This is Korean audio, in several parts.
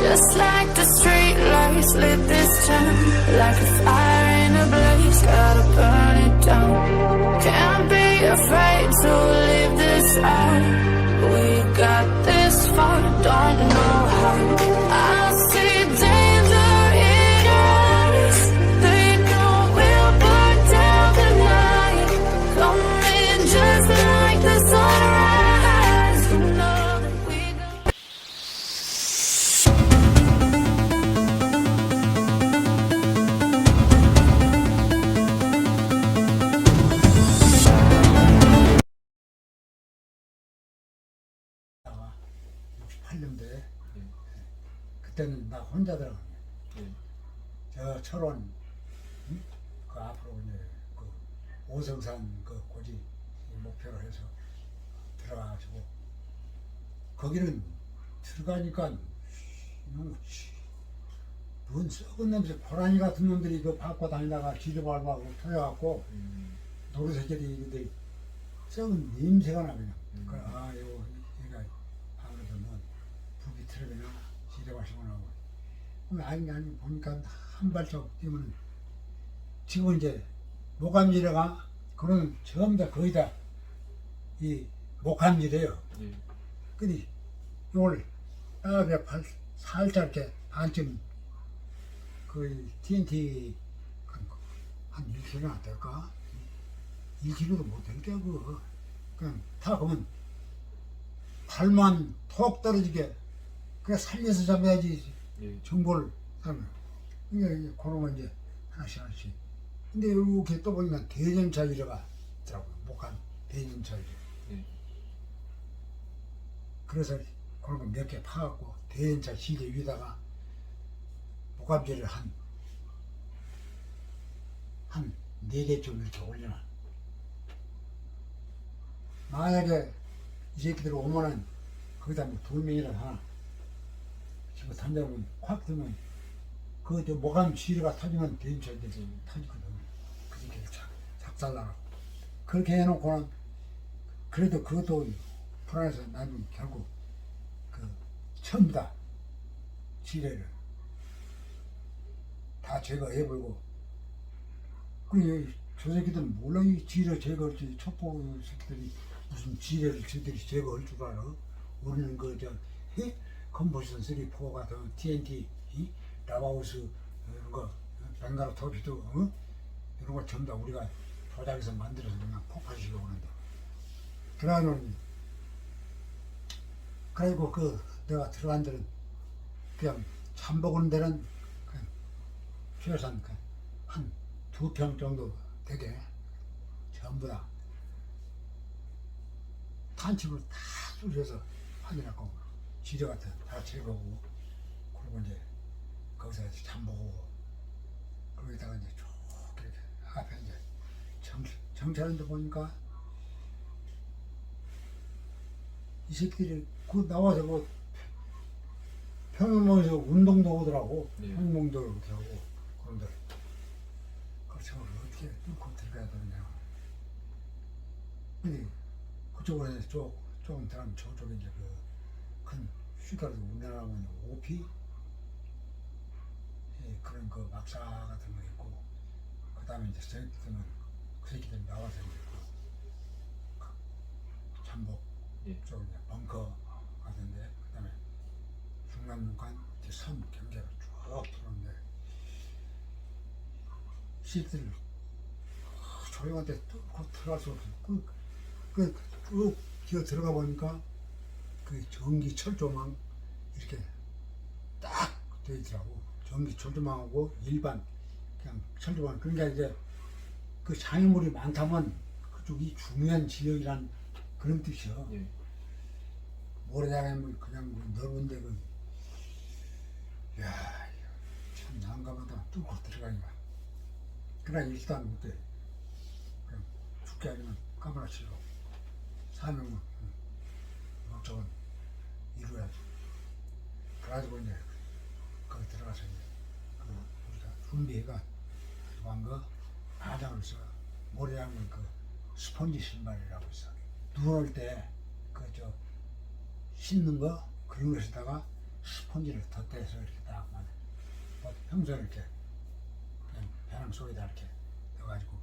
Just like the street lights lit this town, like a fire in a blaze, gotta burn it down. Can't be afraid to leave this out. We got this far, don't know how. I see danger in our eyes. They know we'll burn down the night. Coming just like the sunrise. You know that we gon' 나와 68년도에 그때는 나 혼자 들어간 거야. 저 철원 그 앞으로 이제 그 오성산 그 고지 목표로 해서 들어가가지고 거기는 들어가니까 뭔 썩은 냄새 고라니 같은 놈들이 그 밟고 다니다가 지저밟아고 터져갖고 노루새끼들이 썩은 냄새가 나 그냥. 아 이거 얘가 아무래도 뭐 부비 트랩이나 지저마시거나 하고 아니 보니까 한 발짝 뛰면 지금 이제 목감지래가 그런 전부 다 거의 다 이 목감지래요. 근데 이걸 딱 살짝 이렇게 반쯤 그 TNT 한 1kg 안 될까? 1kg도 못 될게 그거. 그냥 다 그러면 발만 톡 떨어지게 그냥 살려서 잡아야지. 정보를 하면 이게 그런 거 이제 하나씩 근데 이렇게 또 보니까 대전차 이래가 있더라고요. 목한 대전차 이래. 그래서 그런 거 몇 개 파갖고 대전차 시계 위에다가 목감지를 한 4개쯤 이렇게 올려놔. 만약에 이 새끼들 오면은 거기다 뭐 2명이라도 하나 지금 던져보면 확 뜨면 그 목감지가 터지면 대전차 터지거든. 그 새끼들 작살나고 그렇게 해놓고는 그래도 그것도 불안해서 나중에 결국 그 전부 다 지뢰를 다 제거해버리고 그리고 저 새끼들은 몰라 이 지뢰 제거할지 첩보 새끼들이 무슨 지뢰를 저들이 제거할 줄 알아. 우리는 그저 컴포지션 3, 4 같은 TNT 라바우스 이런 거 벵가루 토피도 이런 거 전부 다 우리가 조작해서 만들어서 그냥 폭발시켜 오는데 그리고 그 내가 들어간 데는 그냥 잠복 오는 데는 그냥 최소한 한 2평 정도 되게 전부 다 탄집을 다 쑤셔서 확인하고 지뢰 같은 다 제거하고 그리고 이제 거기서 잠복하고 거기다가 이제 쭉 이렇게 앞에 이제 정찰인데 보니까 이 새끼들이 그 나와서 뭐 평양에서 운동도 오더라고. 평양도 이렇게 하고 그런데 저걸 어떻게 뚫고 들어가야 되느냐. 근데 그쪽으로 이제 조금 들어가면 저쪽에 이제 그 큰 슈가로 운전하고 있는 OP 그런 그 막사 같은 거 있고 그 다음에 이제 저희들은 그 새끼들이 나와서 이제 그 잠복 쪽 이제 벙커 같은데 그 다음에 중간중간 이제 선 경계가 쭉 들어오는데 새끼들 조용한데 뚫고 들어갈 수 없어. 쭉 기어 들어가 보니까 그 전기 철조망 이렇게 딱 돼 있더라고. 전기 철조망하고 일반 그냥 철조망. 그러니까 이제 그 장애물이 많다면 그쪽이 중요한 지역이란 그런 뜻이요. 모래장애물 그냥 넓은데 야, 참 난감하다. 뚫고 들어가니까. 그러나 일단 어때? 그냥 죽게 하려면 까무라치고 사명은 목적은 이루어야지. 그래가지고 이제 거기 들어가서 이제 우리가 준비해가 가져간 거 화장을 써. 모래장은 그 스펀지 신발이라고 있어. 눈 올 때 그 신는 거 그런 것에다가 스펀지를 덧대서 이렇게 딱 만들. 평소에 이렇게 그냥 배낭 속에다 이렇게 넣어가지고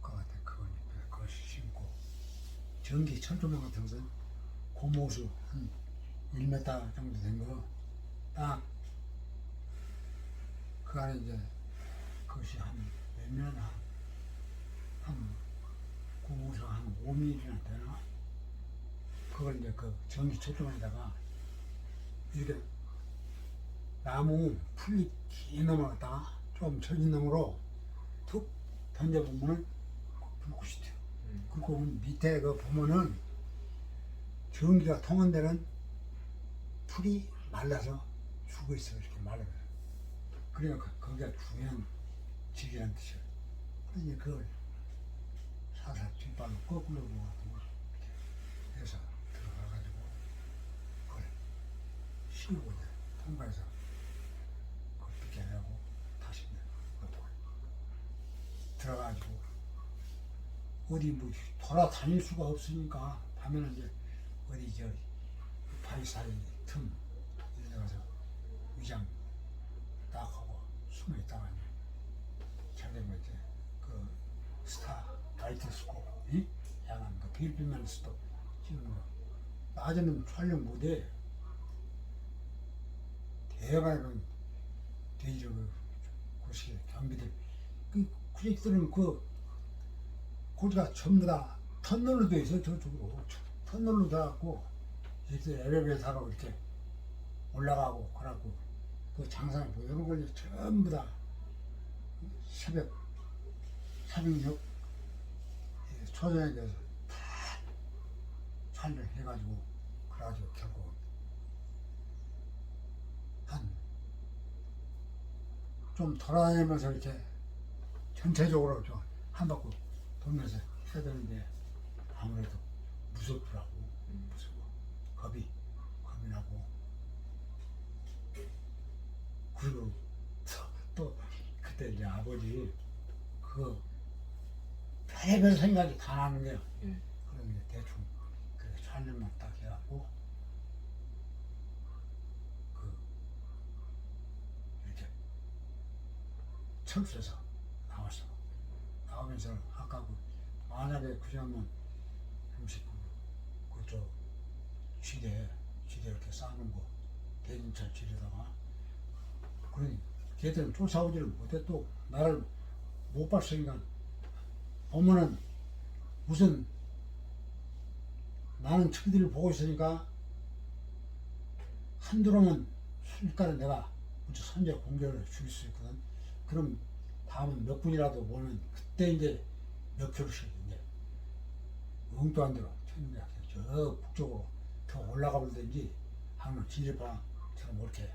그걸 심고 전기 철조망 같은 것은 고무수 한 1m 정도 된 거 딱 그 안에 이제 그것이 한 몇 년 한 고무수 한 5mm나 되나 그걸 이제 그 전기 철조망에다가 이렇게 나무 풀잎 긴 놈을 갖다가 좀 처진 놈으로 툭 던져보면은 불꽃이 튀어. 그리고 밑에 그 보면은 전기가 통한 데는 풀이 말라서 죽어 있어 이렇게 말라요. 그러니까 거기가 중요한 직이라는 뜻이에요. 그래서 그걸 살살 뒷발로 거꾸로 모아가지고 이렇게 해서 들어가가지고 그걸 씌우고 이제 통과해서 그걸 비켜내고 다시 이제 들어가가지고 어디 뭐 돌아다닐 수가 없으니까 밤에는 이제 어디 저 바위 사이 틈 이런 데 가서 위장 딱 하고 숨어 있다가 잘 되면 이제 그 스타 라이트 스코 야간 그 필름에서도 찍는 거 낮에는 촬영 못해 대박은 돼지로 그것이 경비들 그 구직들은 그 고지가 전부 다 터널로 돼 있어 저쪽으로 터널로 돼갖고 이렇게 엘리베이터로 이렇게 올라가고 그래갖고 그 장상을 보여주는 걸 전부 다 새벽 초저녁에 대해서 다 촬영해가지고 그래가지고 결국 한 좀 돌아다니면서 이렇게 전체적으로 좀 한 바퀴 돌면서 해야 되는데 아무래도 무섭더라고. 무서워. 겁이 나고 그리고 또 그때 이제 아버지 그 별의별 생각이 다 나는 거야. 그럼 이제 대충 그 촬영만 딱 해갖고 그 이렇게 철수해서 나왔어. 나오면서 아까 그 만약에 그러면 음식 그저 지대 이렇게 쌓는 거 대진차 지대다가 그러니 걔들은 쫓아오지를 못해 또 나를 못 봤으니까 어머는 무슨 나는 저기들을 보고 있으니까 한두렁은 순식간에 내가 선제 공격을 줄 수 있거든. 그럼 다음은 몇 분이라도 보면 그때 이제 몇 킬로씩 이제 응도 안 들어. 저 북쪽으로 더 올라가 볼든지 항상 지리방처럼 이렇게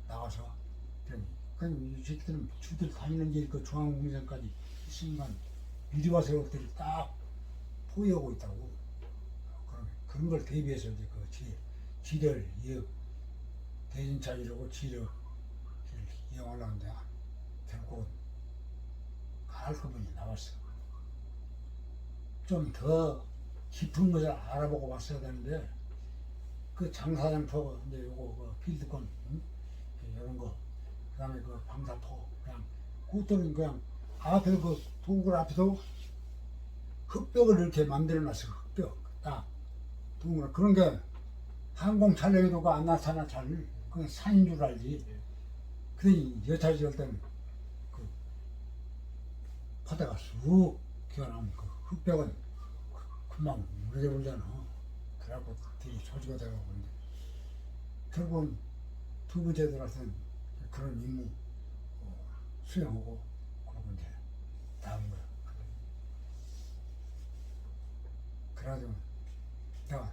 나가서 그럼 이 새끼들은 주들 다니는 길 그 중앙공장까지 있으니까 이리 와서 이것들이 딱 포위하고 있다고. 그런 걸 대비해서 이제 그 지뢰를 대진차 이러고 지뢰 이용하려는데 결국은 한꺼번에 나왔어. 좀 더 깊은 것을 알아보고 봤어야 되는데 그 장사장포 이제 요거 그 필드건 이런 거 그다음에 그 방사포 그냥 그것들은 그냥 앞에 그 동굴 앞에도 흙벽을 이렇게 만들어놨어. 흙벽 딱 동굴 그런 게 항공 촬영에도 안 나타나 잘 그냥 산인 줄 알지. 그러니 여차 지을 때는 그 바다가 쑥 기어나면 그 흙벽은 금방 무너져 버리잖아. 그래갖고 되게 소지가 돼가고 그런데 결국은 두 번째 들어서는 그런 임무 수행하고 그러고 이제 나온 거야. 그래가지고 내가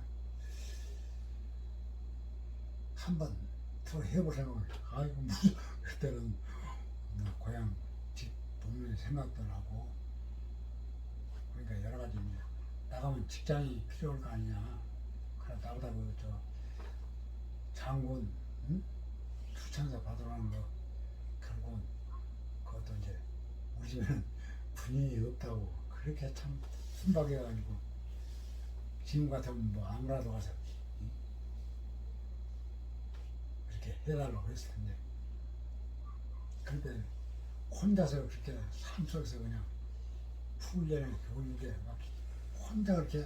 한 번 더 해볼 생각을 아이고 무슨 그때는 고향 집 동네 생각도 나고 그러니까 여러 가지 이제 나가면 직장이 필요할 거 아니냐. 그래 나보다 그저 장군 추천서 받으라는 거 결국은 그것도 이제 우리 집에는 분이 없다고 그렇게 참 순박해가지고 지금 같으면 뭐 아무라도 가서 해달라고 했을 텐데. 그런데 혼자서 그렇게 삶속에서 그냥 훈련에 교육에 막 혼자 그렇게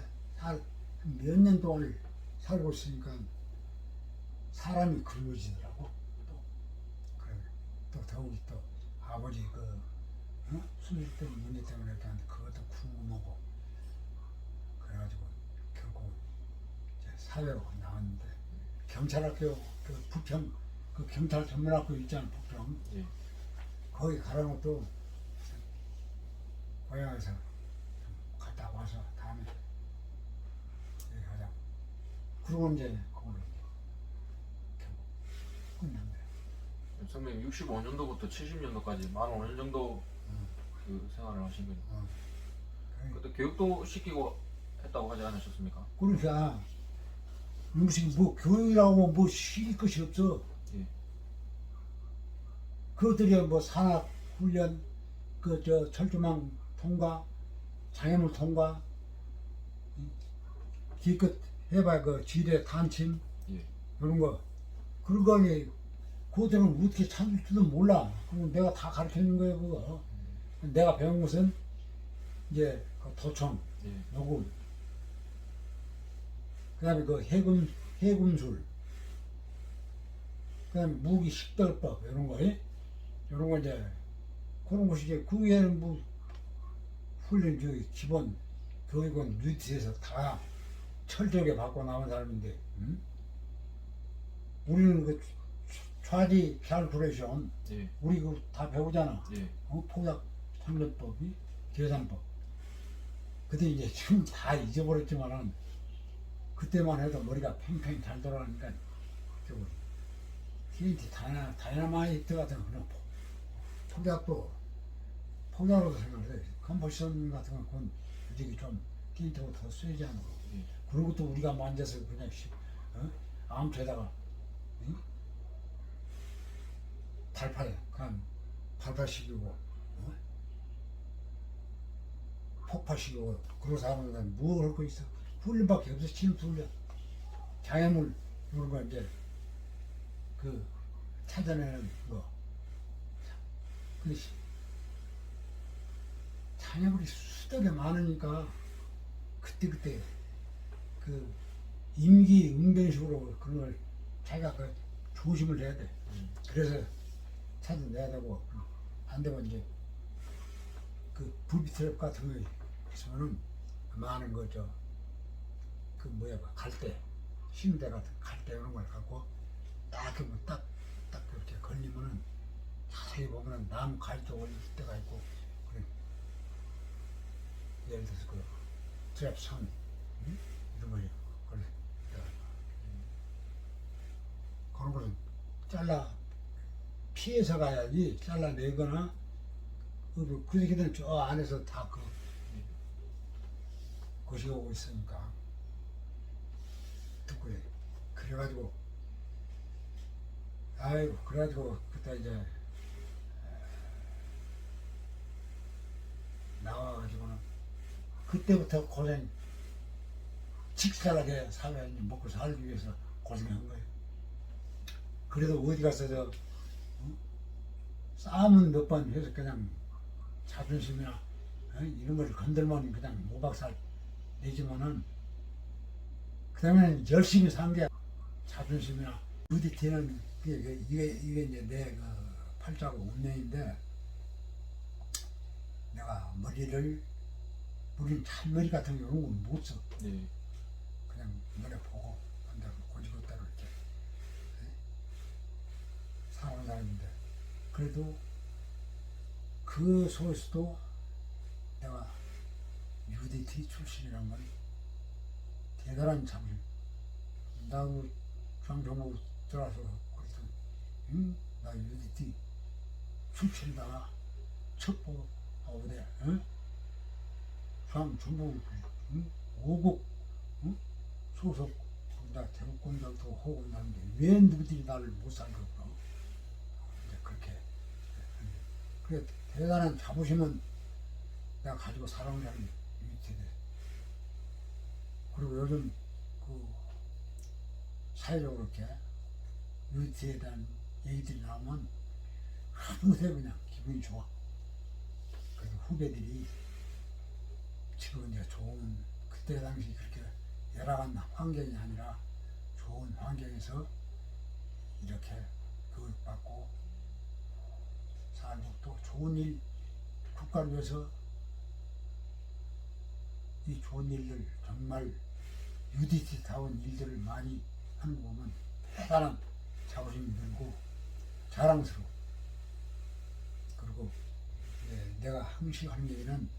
몇 년 동안을 살고 있으니까 사람이 그리워지더라고. 또 그래 또 더욱이 또 아버지 수술때 문제 때문에 했다는데 그것도 궁금하고 그래가지고 결국 이제 사회로 나왔는데 경찰학교 그 부평 그 경찰 전문학교 있잖아 부평. 예. 거기 가는 것도 고향에서 좀 갔다 와서 다음에 여기 가자. 그러고 이제 그걸로 결국 끝난 거야. 선배님 65년도부터 70년도까지 만 5년 정도 그 생활을 하신 거죠. 그때 교육도 시키고 했다고 하지 않으셨습니까? 그러니까 무슨 뭐 교육이라고 뭐 시킬 것이 없어. 예. 그것들이 뭐 산악 훈련, 그 저 철조망 통과, 장애물 통과, 기껏 해봐 그 지뢰 단침 예. 이런 거 그런 거니 그것들은 어떻게 찾을 줄도 몰라. 그럼 내가 다 가르쳐 주는 거예요 그거. 내가 배운 것은 이제 그 도청, 예. 녹음, 그다음에 그 해금술, 그다음에 무기 식별법 이런 거, 이런 거 이제 그런 것이 이제 그 외에는 뭐 훈련 교육 기본 교육은 뉴티에서 다 철저하게 받고 나온 사람인데, 응? 우리는 그 좌지 캘쿠레이션 예. 우리 그 다 배우잖아. 예. 포약 상전법이 계산법. 그때 이제 지금 다 잊어버렸지만은 그때만 해도 머리가 팽팽 잘 돌아가니까 저거 TNT 다이너마이트 같은 그런 폭약으로도 생각해. 컴포지션 같은 건 그건 솔직히 좀 TNT보다 더 세지 않고 예. 그런 것도 우리가 만져서 그냥 암초에다가 발팔 그냥 발팔시키고 폭파시키고 그러고서 하면 뭐 할 거 있어. 훈련밖에 없어. 침투 훈련 장애물 이런 거 이제 그 찾아내는 거. 근데 장애물이 수덕에 많으니까 그때그때 그 임기 응변식으로 그런 걸 자기가 그 조심을 해야 돼. 그래서 찾아내야 되고 안 되면 이제 그 불비트랩 같은 거 있으면은 많은 거죠. 그 뭐야 갈대 심대 같은 갈대 이런 걸 갖고 딱 그러면 딱 그렇게 걸리면은 자세히 보면은 나무 가지 쪽을 있을 때가 있고 그래. 예를 들어서 그 트랩 선 이런 거예요. 그런 거는 잘라 피해서 가야지 잘라내거나 그 새끼들은 저 안에서 다 그 것이 오고 있으니까 듣고 그래가지고 아이고 그래가지고 그때 이제 나와가지고는 그때부터 고생 직살하게 사회에 먹고 살기 위해서 고생한 거예요. 그래도 어디 가서 싸움은 몇 번 해서 그냥 자존심이나 이런 걸 건들면 그냥 모박살 내지만은 그 다음에는 열심히 산 게 자존심이나 어디 뒤는 이게 이제 내 그 팔자고 운명인데 내가 우리는 찬머리 같은 거 이런 건 못 써. 예. 그냥 머리 보고 한다고 고지고대로 이렇게 사는 사람인데 그래도 그 속에서도 내가 UDT 출신이란 건 대단한 자부심. 나도 중앙정부 들어와서 그랬더니 나 UDT 출신이다. 첩보 어디 중앙정부 5국 소속 나 대북공작도 하고 있는데 왜 누구들이 나를 못 살겠어? 이제 그렇게 그래 대단한 자부심은 내가 가지고 살아온 사람이 유지돼. 그리고 요즘 그 사회적으로 이렇게 UT에 대한 얘기들이 나오면 하루새 그냥 기분이 좋아. 그래서 후배들이 지금 이제 좋은 그때 당시 그렇게 열악한 환경이 아니라 좋은 환경에서 이렇게 교육받고 살고 또 좋은 일 국가를 위해서 이 좋은 일들 정말 UDT다운 일들을 많이 하는 거 보면 대단한 자부심이 들고 자랑스러워. 그리고 내가 항상 하는 얘기는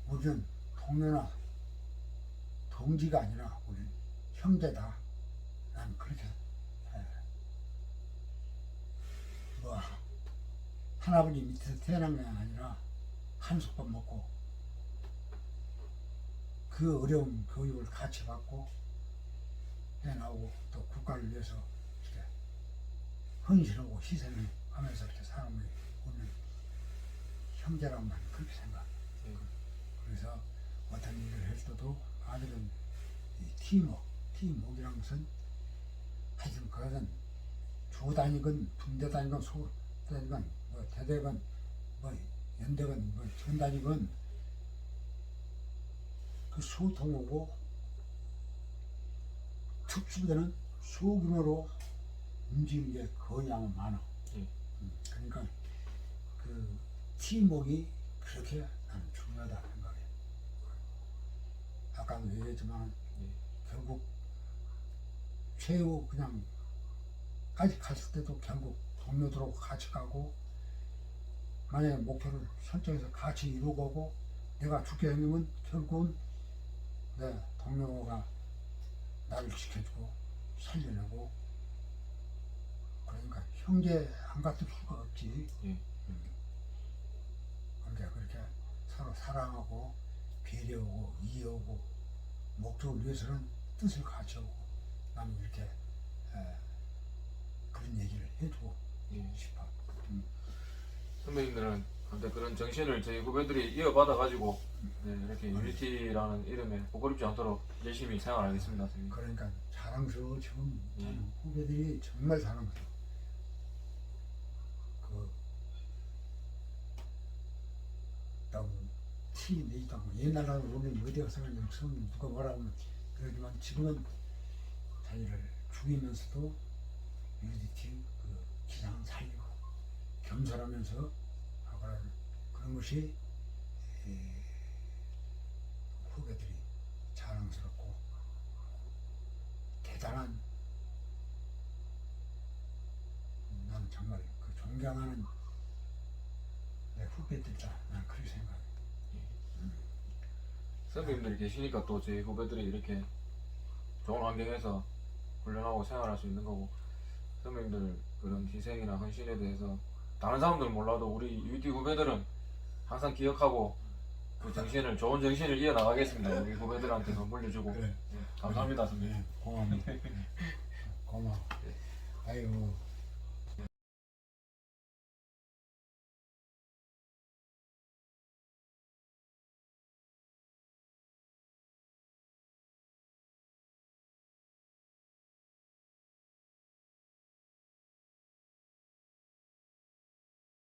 우리는 동료나 동지가 아니라 우리는 형제다. 난 그렇게 뭐 할아버지 밑에서 태어난 게 아니라 한솥밥 먹고 그 어려운 교육을 같이 받고 해나오고 또 국가를 위해서 이렇게 헌신하고 희생을 하면서 이렇게 사람을 보는 형제라고 나는 그렇게 생각합니다. 그래서 어떤 일을 할 때도 아직은 이 팀워크라는 것은 하여튼 그것은 조단이건 분대단이건 소단이건 뭐 대대건 뭐 연대건 뭐 전단이건 그 소통하고 특수부대는 소규모로 움직이는 게 거의 아마 많아. 그러니까 그 팀워크가 그렇게 나는 중요하다 생각해. 아까도 얘기했지만 결국 최후 그냥 까지 갔을 때도 결국 동료들하고 같이 가고 만약에 목표를 설정해서 같이 이루고 내가 죽게 되면 결국은 내 동료가 나를 지켜주고 살려내고 그러니까 형제 안 같을 수가 없지. 그러니까 그렇게 서로 사랑하고 배려하고 이해하고 목적을 위해서는 뜻을 같이 하고 나는 이렇게 그런 얘기를 해주고 싶어. 선배님들은 근데 그런 정신을 저희 후배들이 이어받아 가지고 이렇게 유니티라는 이름에 부끄럽지 않도록 열심히 생활하겠습니다. 선생님. 그러니까 자랑스러워 지금 나는 후배들이 정말 자랑스러워. 그 너무 티 내지도 않고 옛날에는 우리는 어디 가서 그냥 처음 누가 뭐라 하면 그러지만 지금은 자기를 죽이면서도 유니티 그 기상을 살리고 겸손하면서 그런 것이 후배들이 자랑스럽고 대단한 난 정말 그 존경하는 내 후배들이다. 난 그렇게 생각해. 선배님들이 계시니까 또 저희 후배들이 이렇게 좋은 환경에서 훈련하고 생활할 수 있는 거고 선배님들 그런 희생이나 헌신에 대해서 다른 사람들은 몰라도 우리 UT 후배들은 항상 기억하고 그 정신을 좋은 정신을 이어나가겠습니다. 우리 후배들한테도 물려주고 그래. 감사합니다 선배님. 고마워. 고마워. 아이고.